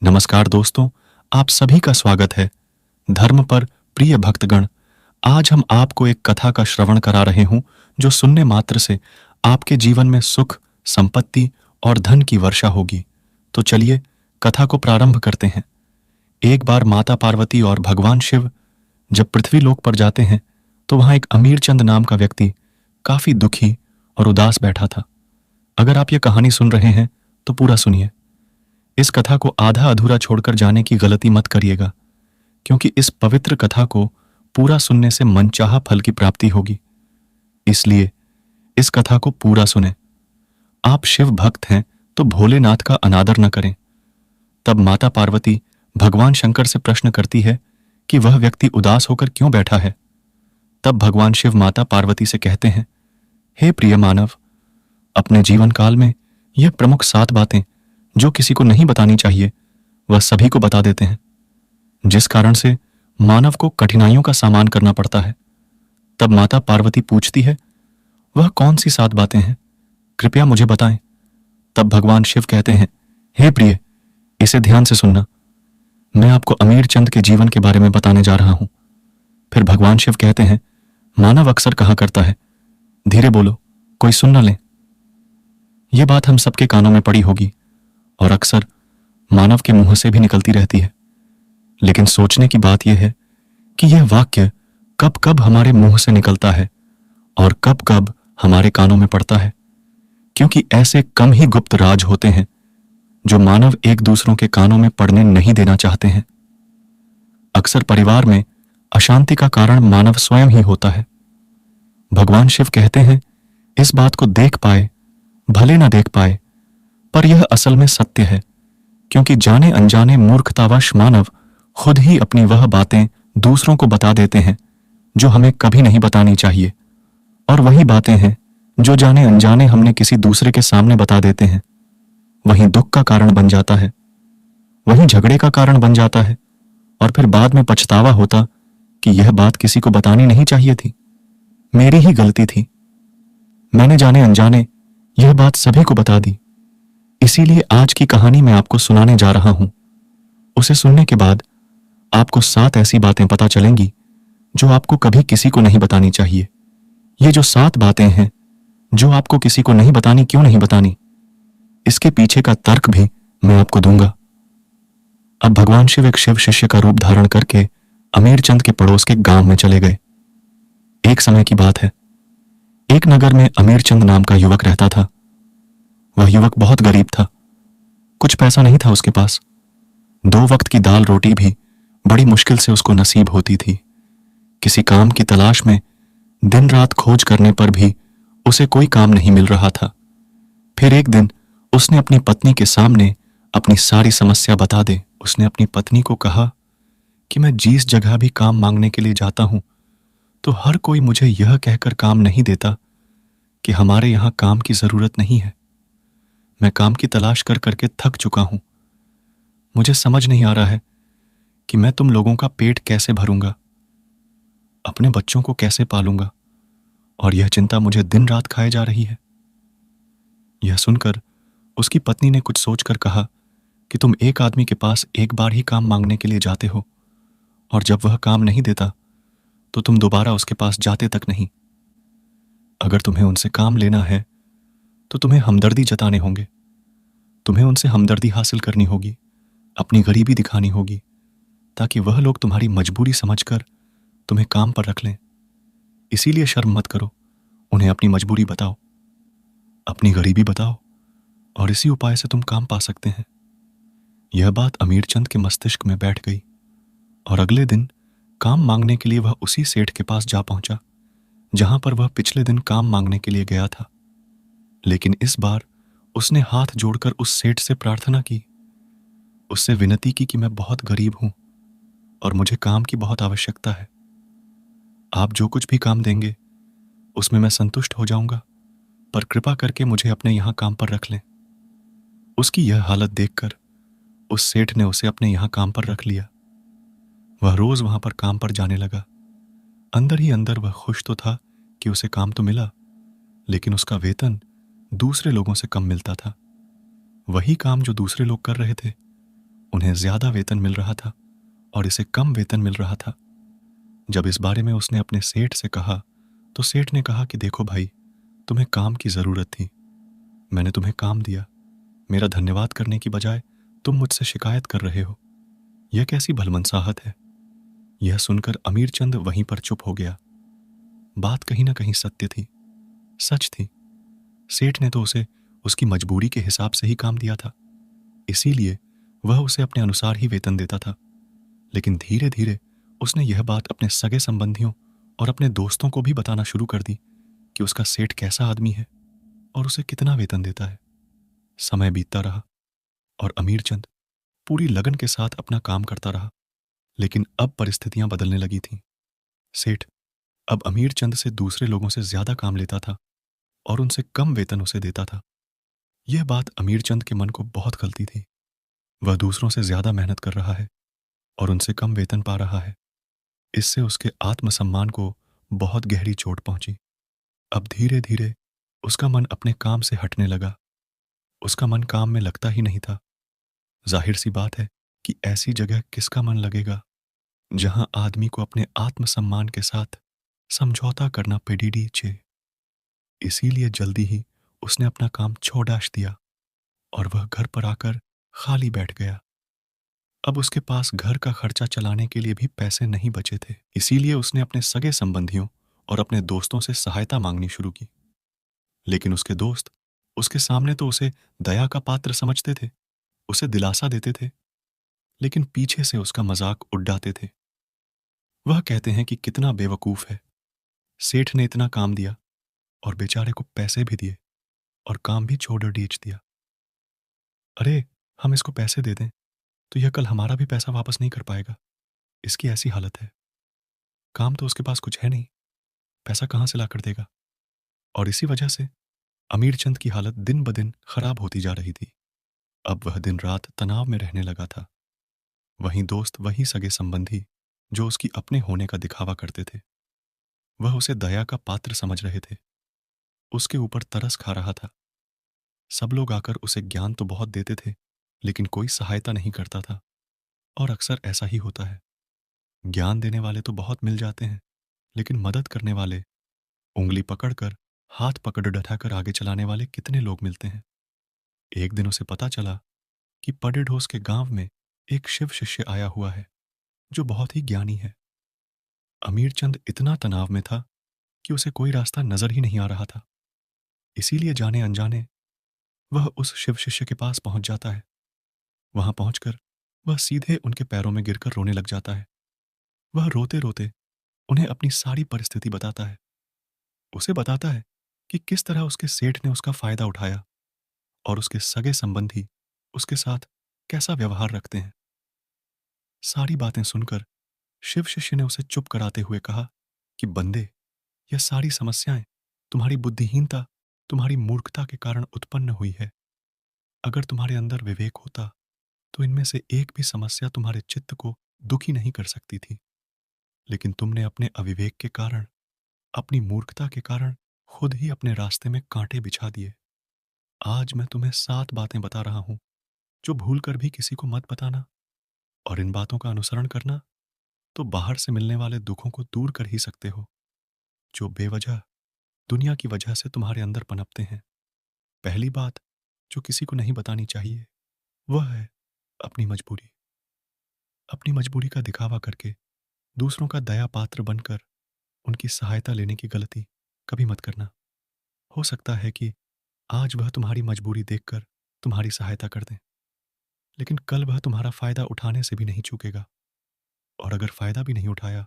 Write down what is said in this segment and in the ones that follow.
नमस्कार दोस्तों, आप सभी का स्वागत है। धर्म पर प्रिय भक्तगण, आज हम आपको एक कथा का श्रवण करा रहे हूं जो सुनने मात्र से आपके जीवन में सुख, संपत्ति और धन की वर्षा होगी। तो चलिए कथा को प्रारंभ करते हैं। एक बार माता पार्वती और भगवान शिव जब पृथ्वी लोक पर जाते हैं तो वहां एक अमीर चंद नाम का व्यक्ति काफी दुखी और उदास बैठा था। अगर आप ये कहानी सुन रहे हैं तो पूरा सुनिए। इस कथा को आधा अधूरा छोड़कर जाने की गलती मत करिएगा, क्योंकि इस पवित्र कथा को पूरा सुनने से मनचाहा फल की प्राप्ति होगी। इसलिए इस कथा को पूरा सुने। आप शिव भक्त हैं तो भोलेनाथ का अनादर न करें। तब माता पार्वती भगवान शंकर से प्रश्न करती है कि वह व्यक्ति उदास होकर क्यों बैठा है। तब भगवान शिव माता पार्वती से कहते हैं, हे प्रिय मानव, अपने जीवन काल में यह प्रमुख 7 बातें जो किसी को नहीं बतानी चाहिए वह सभी को बता देते हैं, जिस कारण से मानव को कठिनाइयों का सामना करना पड़ता है। तब माता पार्वती पूछती है, वह कौन सी 7 बातें हैं, कृपया मुझे बताएं। तब भगवान शिव कहते हैं, हे प्रिय, इसे ध्यान से सुनना। मैं आपको अमीर चंद के जीवन के बारे में बताने जा रहा हूं। फिर भगवान शिव कहते हैं, मानव अक्सर कहा करता है, धीरे बोलो, कोई सुन न ले। यह बात हम सबके कानों में पड़ी होगी और अक्सर मानव के मुंह से भी निकलती रहती है। लेकिन सोचने की बात यह है कि यह वाक्य कब कब हमारे मुंह से निकलता है और कब कब हमारे कानों में पड़ता है, क्योंकि ऐसे कम ही गुप्त राज होते हैं जो मानव एक दूसरों के कानों में पड़ने नहीं देना चाहते हैं। अक्सर परिवार में अशांति का कारण मानव स्वयं ही होता है। भगवान शिव कहते हैं, इस बात को देख पाए भले ना देख पाए, पर यह असल में सत्य है, क्योंकि जाने अनजाने मूर्खतावश मानव खुद ही अपनी वह बातें दूसरों को बता देते हैं जो हमें कभी नहीं बतानी चाहिए, और वही बातें हैं जो जाने अनजाने हमने किसी दूसरे के सामने बता देते हैं। वही दुख का कारण बन जाता है, वही झगड़े का कारण बन जाता है, और फिर बाद में पछतावा होता कि यह बात किसी को बतानी नहीं चाहिए थी, मेरी ही गलती थी, मैंने जाने अनजाने यह बात सभी को बता दी। इसीलिए आज की कहानी मैं आपको सुनाने जा रहा हूं। उसे सुनने के बाद आपको 7 ऐसी बातें पता चलेंगी जो आपको कभी किसी को नहीं बतानी चाहिए। ये जो 7 बातें हैं जो आपको किसी को नहीं बतानी, क्यों नहीं बतानी, इसके पीछे का तर्क भी मैं आपको दूंगा। अब भगवान शिव एक शिव शिष्य का रूप धारण करके अमीर चंद के पड़ोस के गांव में चले गए। एक समय की बात है, एक नगर में अमीर चंद नाम का युवक रहता था। वह युवक बहुत गरीब था, कुछ पैसा नहीं था उसके पास। 2 वक्त की दाल रोटी भी बड़ी मुश्किल से उसको नसीब होती थी। किसी काम की तलाश में दिन रात खोज करने पर भी उसे कोई काम नहीं मिल रहा था। फिर एक दिन उसने अपनी पत्नी के सामने अपनी सारी समस्या बता दे। उसने अपनी पत्नी को कहा कि मैं जिस जगह भी काम मांगने के लिए जाता हूं तो हर कोई मुझे यह कहकर काम नहीं देता कि हमारे यहां काम की जरूरत नहीं है। मैं काम की तलाश कर करके थक चुका हूं। मुझे समझ नहीं आ रहा है कि मैं तुम लोगों का पेट कैसे भरूंगा, अपने बच्चों को कैसे पालूंगा, और यह चिंता मुझे दिन रात खाए जा रही है। यह सुनकर उसकी पत्नी ने कुछ सोचकर कहा कि तुम एक आदमी के पास एक बार ही काम मांगने के लिए जाते हो, और जब वह काम नहीं देता तो तुम दोबारा उसके पास जाते तक नहीं। अगर तुम्हें उनसे काम लेना है तो तुम्हें हमदर्दी जताने होंगे, तुम्हें उनसे हमदर्दी हासिल करनी होगी, अपनी गरीबी दिखानी होगी, ताकि वह लोग तुम्हारी मजबूरी समझकर तुम्हें काम पर रख लें। इसीलिए शर्म मत करो, उन्हें अपनी मजबूरी बताओ, अपनी गरीबी बताओ, और इसी उपाय से तुम काम पा सकते हैं। यह बात अमीर चंद के मस्तिष्क में बैठ गई, और अगले दिन काम मांगने के लिए वह उसी सेठ के पास जा पहुंचा जहां पर वह पिछले दिन काम मांगने के लिए गया था। लेकिन इस बार उसने हाथ जोड़कर उस सेठ से प्रार्थना की, उससे विनती की कि मैं बहुत गरीब हूं और मुझे काम की बहुत आवश्यकता है। आप जो कुछ भी काम देंगे उसमें मैं संतुष्ट हो जाऊंगा, पर कृपा करके मुझे अपने यहां काम पर रख लें। उसकी यह हालत देखकर उस सेठ ने उसे अपने यहां काम पर रख लिया। वह रोज वहां पर काम पर जाने लगा। अंदर ही अंदर वह खुश तो था कि उसे काम तो मिला, लेकिन उसका वेतन दूसरे लोगों से कम मिलता था। वही काम जो दूसरे लोग कर रहे थे उन्हें ज्यादा वेतन मिल रहा था और इसे कम वेतन मिल रहा था। जब इस बारे में उसने अपने सेठ से कहा तो सेठ ने कहा कि देखो भाई, तुम्हें काम की जरूरत थी, मैंने तुम्हें काम दिया, मेरा धन्यवाद करने की बजाय तुम मुझसे शिकायत कर रहे हो, यह कैसी भलमनसाहत है। यह सुनकर अमीर चंद वहीं पर चुप हो गया। बात कहीं ना कहीं सत्य थी, सच थी। सेठ ने तो उसे उसकी मजबूरी के हिसाब से ही काम दिया था, इसीलिए वह उसे अपने अनुसार ही वेतन देता था। लेकिन धीरे धीरे उसने यह बात अपने सगे संबंधियों और अपने दोस्तों को भी बताना शुरू कर दी कि उसका सेठ कैसा आदमी है और उसे कितना वेतन देता है। समय बीतता रहा और अमीर चंद पूरी लगन के साथ अपना काम करता रहा। लेकिन अब परिस्थितियां बदलने लगी थीं। सेठ अब अमीर चंद से दूसरे लोगों से ज्यादा काम लेता था और उनसे कम वेतन उसे देता था। यह बात अमीर चंद के मन को बहुत खलती थी। वह दूसरों से ज्यादा मेहनत कर रहा है और उनसे कम वेतन पा रहा है। इससे उसके आत्मसम्मान को बहुत गहरी चोट पहुंची। अब धीरे धीरे उसका मन अपने काम से हटने लगा। उसका मन काम में लगता ही नहीं था। जाहिर सी बात है कि ऐसी जगह किसका मन लगेगा जहां आदमी को अपने आत्मसम्मान के साथ समझौता करना पेडीडी छे। इसीलिए जल्दी ही उसने अपना काम छोड़ डाश दिया और वह घर पर आकर खाली बैठ गया। अब उसके पास घर का खर्चा चलाने के लिए भी पैसे नहीं बचे थे। इसीलिए उसने अपने सगे संबंधियों और अपने दोस्तों से सहायता मांगनी शुरू की। लेकिन उसके दोस्त उसके सामने तो उसे दया का पात्र समझते थे, उसे दिलासा देते थे, लेकिन पीछे से उसका मजाक उड़ाते थे। वह कहते हैं कि कितना बेवकूफ है, सेठ ने इतना काम दिया और बेचारे को पैसे भी दिए और काम भी छोड़ डीच दिया। अरे, हम इसको पैसे दे दें तो यह कल हमारा भी पैसा वापस नहीं कर पाएगा, इसकी ऐसी हालत है। काम तो उसके पास कुछ है नहीं, पैसा कहां से ला कर देगा। और इसी वजह से अमीर चंद की हालत दिन ब दिन खराब होती जा रही थी। अब वह दिन रात तनाव में रहने लगा था। वहीं दोस्त, वही सगे संबंधी जो उसकी अपने होने का दिखावा करते थे, वह उसे दया का पात्र समझ रहे थे, उसके ऊपर तरस खा रहा था। सब लोग आकर उसे ज्ञान तो बहुत देते थे, लेकिन कोई सहायता नहीं करता था। और अक्सर ऐसा ही होता है, ज्ञान देने वाले तो बहुत मिल जाते हैं, लेकिन मदद करने वाले, उंगली पकड़कर हाथ पकड़ डठाकर आगे चलाने वाले कितने लोग मिलते हैं। एक दिन उसे पता चला कि पडेढोस के गांव में एक शिव शिष्य आया हुआ है जो बहुत ही ज्ञानी है। अमीर चंद इतना तनाव में था कि उसे कोई रास्ता नजर ही नहीं आ रहा था। इसीलिए जाने अनजाने वह उस शिव शिष्य के पास पहुंच जाता है। वहां पहुंचकर वह सीधे उनके पैरों में गिरकर रोने लग जाता है। वह रोते रोते उन्हें अपनी सारी परिस्थिति बताता है। उसे बताता है कि किस तरह उसके सेठ ने उसका फायदा उठाया और उसके सगे संबंधी उसके साथ कैसा व्यवहार रखते हैं। सारी बातें सुनकर शिव शिष्य ने उसे चुप कराते हुए कहा कि बंदे, यह सारी समस्याएं तुम्हारी बुद्धिहीनता, तुम्हारी मूर्खता के कारण उत्पन्न हुई है। अगर तुम्हारे अंदर विवेक होता तो इनमें से एक भी समस्या तुम्हारे चित्त को दुखी नहीं कर सकती थी। लेकिन तुमने अपने अविवेक के कारण, अपनी मूर्खता के कारण खुद ही अपने रास्ते में कांटे बिछा दिए। आज मैं तुम्हें 7 बातें बता रहा हूं जो भूल कर भी किसी को मत बताना, और इन बातों का अनुसरण करना तो बाहर से मिलने वाले दुखों को दूर कर ही सकते हो जो बेवजह दुनिया की वजह से तुम्हारे अंदर पनपते हैं। पहली बात जो किसी को नहीं बतानी चाहिए वह है अपनी मजबूरी। अपनी मजबूरी का दिखावा करके दूसरों का दया पात्र बनकर उनकी सहायता लेने की गलती कभी मत करना। हो सकता है कि आज वह तुम्हारी मजबूरी देखकर तुम्हारी सहायता कर दें, लेकिन कल वह तुम्हारा फायदा उठाने से भी नहीं चूकेगा। और अगर फायदा भी नहीं उठाया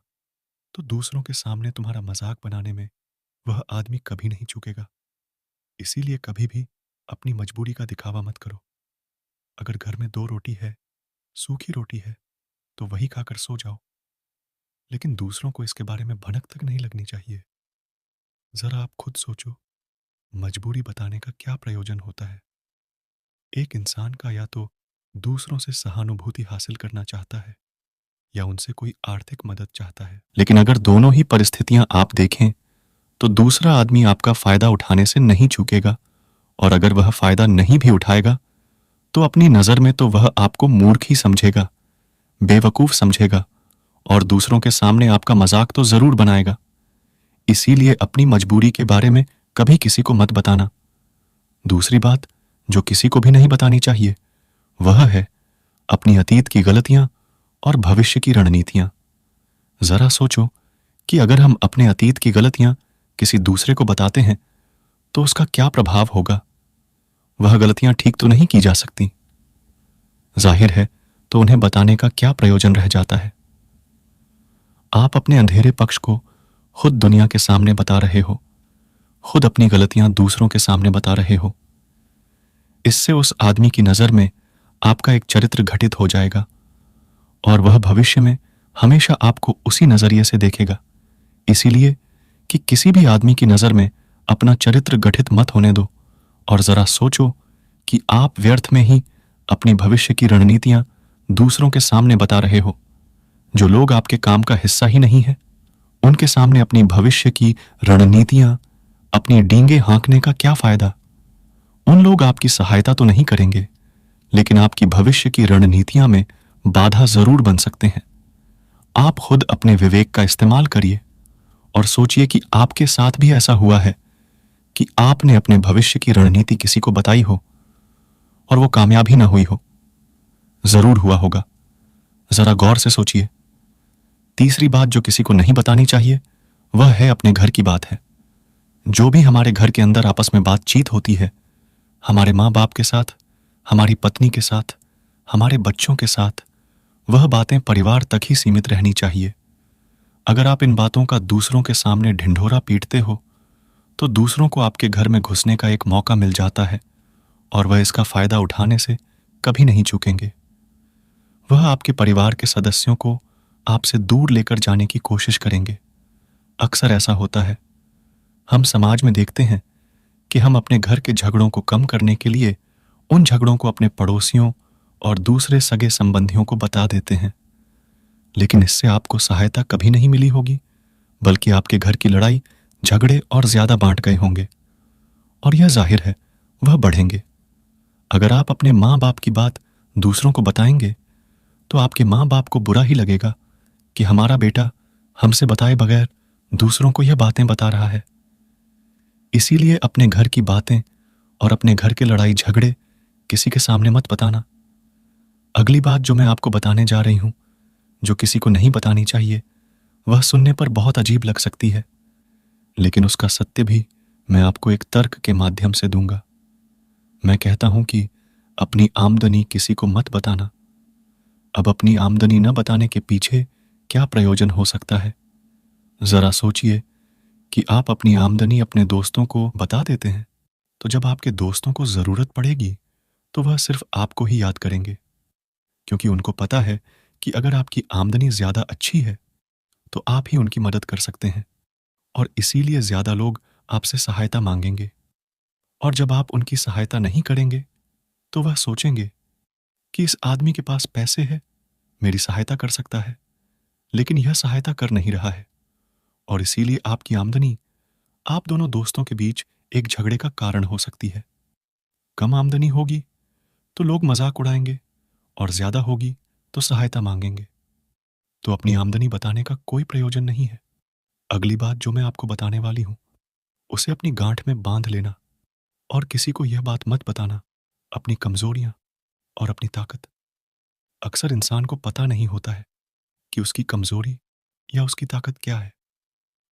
तो दूसरों के सामने तुम्हारा मजाक बनाने में वह आदमी कभी नहीं चूकेगा। इसीलिए कभी भी अपनी मजबूरी का दिखावा मत करो। अगर घर में 2 रोटी है, सूखी रोटी है, तो वही खाकर सो जाओ, लेकिन दूसरों को इसके बारे में भनक तक नहीं लगनी चाहिए। जरा आप खुद सोचो, मजबूरी बताने का क्या प्रयोजन होता है। एक इंसान का या तो दूसरों से सहानुभूति हासिल करना चाहता है या उनसे कोई आर्थिक मदद चाहता है। लेकिन अगर दोनों ही परिस्थितियां आप देखें तो दूसरा आदमी आपका फायदा उठाने से नहीं चूकेगा, और अगर वह फायदा नहीं भी उठाएगा तो अपनी नज़र में तो वह आपको मूर्ख ही समझेगा, बेवकूफ़ समझेगा और दूसरों के सामने आपका मजाक तो ज़रूर बनाएगा। इसीलिए अपनी मजबूरी के बारे में कभी किसी को मत बताना। दूसरी बात जो किसी को भी नहीं बतानी चाहिए वह है अपनी अतीत की गलतियां और भविष्य की रणनीतियां। जरा सोचो कि अगर हम अपने अतीत की गलतियां किसी दूसरे को बताते हैं तो उसका क्या प्रभाव होगा। वह गलतियां ठीक तो नहीं की जा सकती। जाहिर है तो उन्हें बताने का क्या प्रयोजन रह जाता है। आप अपने अंधेरे पक्ष को खुद दुनिया के सामने बता रहे हो, खुद अपनी गलतियां दूसरों के सामने बता रहे हो। इससे उस आदमी की नज़र में आपका एक चरित्र घटित हो जाएगा और वह भविष्य में हमेशा आपको उसी नजरिए से देखेगा। इसीलिए कि किसी भी आदमी की नज़र में अपना चरित्र गठित मत होने दो और जरा सोचो कि आप व्यर्थ में ही अपनी भविष्य की रणनीतियां दूसरों के सामने बता रहे हो। जो लोग आपके काम का हिस्सा ही नहीं है उनके सामने अपनी भविष्य की रणनीतियां, अपनी डींगे हाँकने का क्या फायदा। उन लोग आपकी सहायता तो नहीं करेंगे लेकिन आपकी भविष्य की रणनीतियां में बाधा जरूर बन सकते हैं। आप खुद अपने विवेक का इस्तेमाल करिए और सोचिए कि आपके साथ भी ऐसा हुआ है कि आपने अपने भविष्य की रणनीति किसी को बताई हो और वो कामयाब ही ना हुई हो। जरूर हुआ होगा। जरा गौर से सोचिए। तीसरी बात जो किसी को नहीं बतानी चाहिए वह है अपने घर की बात है। जो भी हमारे घर के अंदर आपस में बातचीत होती है, हमारे माँ बाप के साथ, हमारी पत्नी के साथ, हमारे बच्चों के साथ, वह बातें परिवार तक ही सीमित रहनी चाहिए। अगर आप इन बातों का दूसरों के सामने ढिंढोरा पीटते हो तो दूसरों को आपके घर में घुसने का एक मौका मिल जाता है और वह इसका फायदा उठाने से कभी नहीं चूकेंगे। वह आपके परिवार के सदस्यों को आपसे दूर लेकर जाने की कोशिश करेंगे। अक्सर ऐसा होता है। हम समाज में देखते हैं कि हम अपने घर के झगड़ों को कम करने के लिए उन झगड़ों को अपने पड़ोसियों और दूसरे सगे संबंधियों को बता देते हैं, लेकिन इससे आपको सहायता कभी नहीं मिली होगी, बल्कि आपके घर की लड़ाई झगड़े और ज्यादा बांट गए होंगे और यह जाहिर है वह बढ़ेंगे। अगर आप अपने माँ बाप की बात दूसरों को बताएंगे तो आपके माँ बाप को बुरा ही लगेगा कि हमारा बेटा हमसे बताए बगैर दूसरों को यह बातें बता रहा है। इसीलिए अपने घर की बातें और अपने घर के लड़ाई झगड़े किसी के सामने मत बताना। अगली बात जो मैं आपको बताने जा रही हूं, जो किसी को नहीं बतानी चाहिए, वह सुनने पर बहुत अजीब लग सकती है, लेकिन उसका सत्य भी मैं आपको एक तर्क के माध्यम से दूंगा। मैं कहता हूं कि अपनी आमदनी किसी को मत बताना। अब अपनी आमदनी न बताने के पीछे क्या प्रयोजन हो सकता है। जरा सोचिए कि आप अपनी आमदनी अपने दोस्तों को बता देते हैं तो जब आपके दोस्तों को जरूरत पड़ेगी तो वह सिर्फ आपको ही याद करेंगे, क्योंकि उनको पता है कि अगर आपकी आमदनी ज्यादा अच्छी है तो आप ही उनकी मदद कर सकते हैं और इसीलिए ज्यादा लोग आपसे सहायता मांगेंगे। और जब आप उनकी सहायता नहीं करेंगे तो वह सोचेंगे कि इस आदमी के पास पैसे है, मेरी सहायता कर सकता है, लेकिन यह सहायता कर नहीं रहा है और इसीलिए आपकी आमदनी आप दोनों दोस्तों के बीच एक झगड़े का कारण हो सकती है। कम आमदनी होगी तो लोग मजाक उड़ाएंगे और ज्यादा होगी तो सहायता मांगेंगे। तो अपनी आमदनी बताने का कोई प्रयोजन नहीं है। अगली बात जो मैं आपको बताने वाली हूं उसे अपनी गांठ में बांध लेना और किसी को यह बात मत बताना, अपनी कमजोरियां और अपनी ताकत। अक्सर इंसान को पता नहीं होता है कि उसकी कमजोरी या उसकी ताकत क्या है,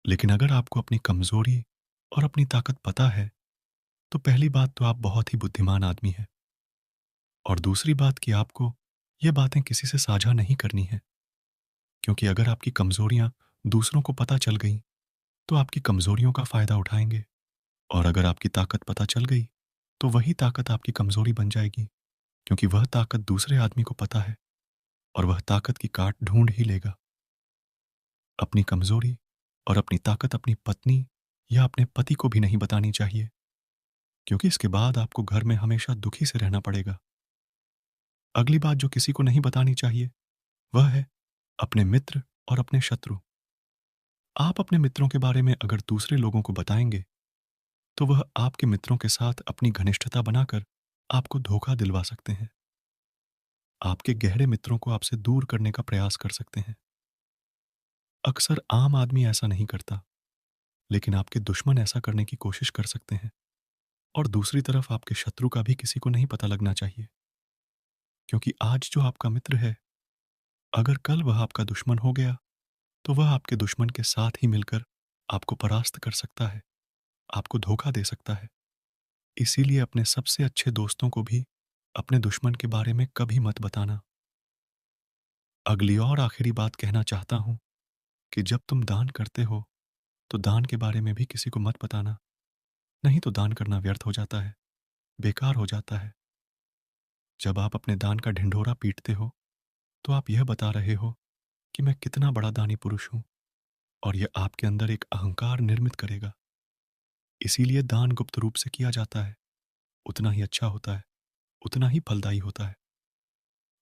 लेकिन अगर आपको अपनी कमजोरी और अपनी ताकत पता है तो पहली बात तो आप बहुत ही बुद्धिमान आदमी हैं और दूसरी बात कि आपको ये बातें किसी से साझा नहीं करनी है, क्योंकि अगर आपकी कमजोरियां दूसरों को पता चल गई तो आपकी कमजोरियों का फायदा उठाएंगे और अगर आपकी ताकत पता चल गई तो वही ताकत आपकी कमजोरी बन जाएगी, क्योंकि वह ताकत दूसरे आदमी को पता है और वह ताकत की काट ढूंढ ही लेगा। अपनी कमजोरी और अपनी ताकत अपनी पत्नी या अपने पति को भी नहीं बतानी चाहिए, क्योंकि इसके बाद आपको घर में हमेशा दुखी से रहना पड़ेगा। अगली बात जो किसी को नहीं बतानी चाहिए वह है अपने मित्र और अपने शत्रु। आप अपने मित्रों के बारे में अगर दूसरे लोगों को बताएंगे तो वह आपके मित्रों के साथ अपनी घनिष्ठता बनाकर आपको धोखा दिलवा सकते हैं, आपके गहरे मित्रों को आपसे दूर करने का प्रयास कर सकते हैं। अक्सर आम आदमी ऐसा नहीं करता, लेकिन आपके दुश्मन ऐसा करने की कोशिश कर सकते हैं। और दूसरी तरफ आपके शत्रु का भी किसी को नहीं पता लगना चाहिए, क्योंकि आज जो आपका मित्र है, अगर कल वह आपका दुश्मन हो गया, तो वह आपके दुश्मन के साथ ही मिलकर आपको परास्त कर सकता है, आपको धोखा दे सकता है। इसीलिए अपने सबसे अच्छे दोस्तों को भी अपने दुश्मन के बारे में कभी मत बताना। अगली और आखिरी बात कहना चाहता हूं कि जब तुम दान करते हो, तो दान के बारे में भी किसी को मत बताना, नहीं तो दान करना व्यर्थ हो जाता है, बेकार हो जाता है। जब आप अपने दान का ढिंढोरा पीटते हो, तो आप यह बता रहे हो कि मैं कितना बड़ा दानी पुरुष हूं, और यह आपके अंदर एक अहंकार निर्मित करेगा। इसीलिए दान गुप्त रूप से किया जाता है, उतना ही अच्छा होता है, उतना ही फलदायी होता है।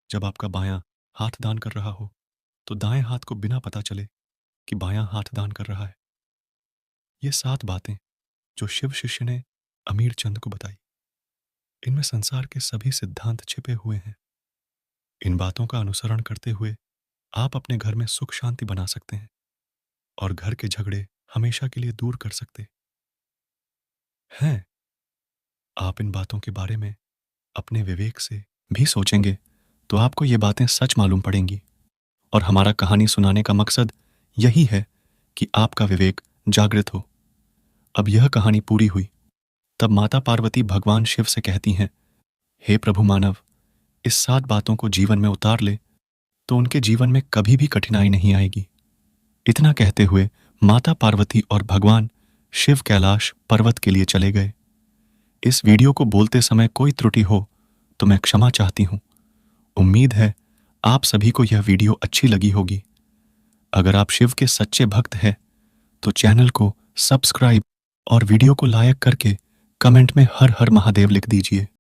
जब आपका बायां हाथ दान कर रहा हो, तो दाएं हाथ को बिना पता चले कि बायां हाथ दान कर रहा है। ये 7 बातें जो शिव शिष्य ने अमीर चंद को बताई, इनमें संसार के सभी सिद्धांत छिपे हुए हैं। इन बातों का अनुसरण करते हुए आप अपने घर में सुख शांति बना सकते हैं, और घर के झगड़े हमेशा के लिए दूर कर सकते हैं। आप इन बातों के बारे में अपने विवेक से भी सोचेंगे, तो आपको ये बातें सच मालूम पड़ेंगी। और हमारा कहानी सुनाने का मकसद यही है कि आपका विवेक जागृत हो। अब यह कहानी पूरी हुई। तब माता पार्वती भगवान शिव से कहती हैं, हे प्रभु मानव, इस 7 बातों को जीवन में उतार ले, तो उनके जीवन में कभी भी कठिनाई नहीं आएगी। इतना कहते हुए माता पार्वती और भगवान शिव कैलाश पर्वत के लिए चले गए। इस वीडियो को बोलते समय कोई त्रुटि हो तो मैं क्षमा चाहती हूँ। उम्मीद है आप सभी को यह वीडियो अच्छी लगी होगी। अगर आप शिव के सच्चे भक्त हैं, तो चैनल को सब्सक्राइब और वीडियो को लाइक करके कमेंट में हर हर महादेव लिख दीजिए।